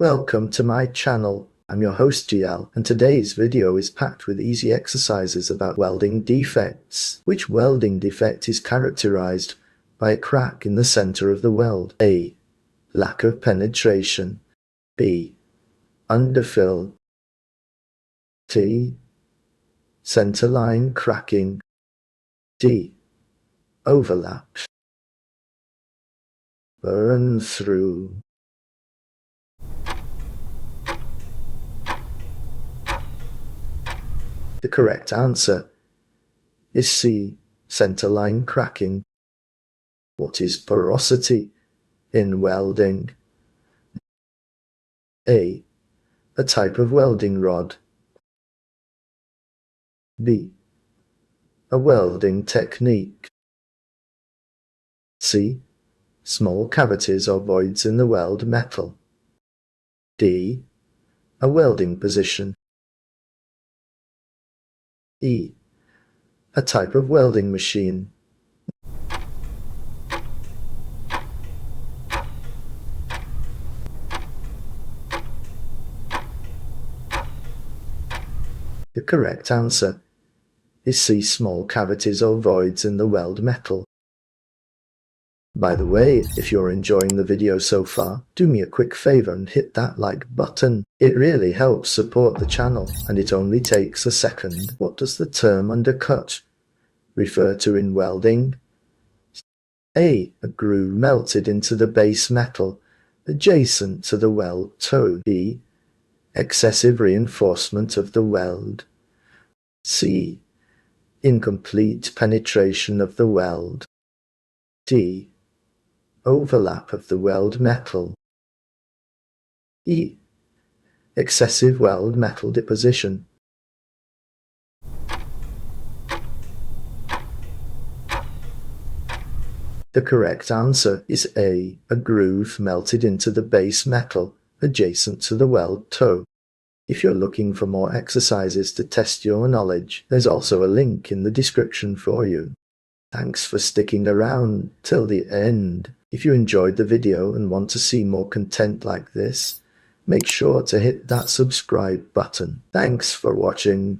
Welcome to my channel. I'm your host GL, and today's video is packed with easy exercises about welding defects. Which welding defect is characterized by a crack in the center of the weld? A. Lack of penetration. B. Underfill. C. Centerline cracking. D. Overlap. Burn through. The correct answer is C. Centerline cracking. What is porosity in welding? A. A type of welding rod. B. A welding technique. C. Small cavities or voids in the weld metal. D. A welding position. E. A type of welding machine. The correct answer is C. Small cavities or voids in the weld metal. By the way, if you're enjoying the video so far, do me a quick favor and hit that like button. It really helps support the channel, and it only takes a second. What does the term undercut refer to in welding? A. A groove melted into the base metal adjacent to the weld toe. B. Excessive reinforcement of the weld. C. Incomplete penetration of the weld. D. Overlap of the weld metal. E. Excessive weld metal deposition. The correct answer is A. A groove melted into the base metal adjacent to the weld toe. If you're looking for more exercises to test your knowledge, there's also a link in the description for you. Thanks for sticking around till the end. If you enjoyed the video and want to see more content like this, make sure to hit that subscribe button. Thanks for watching.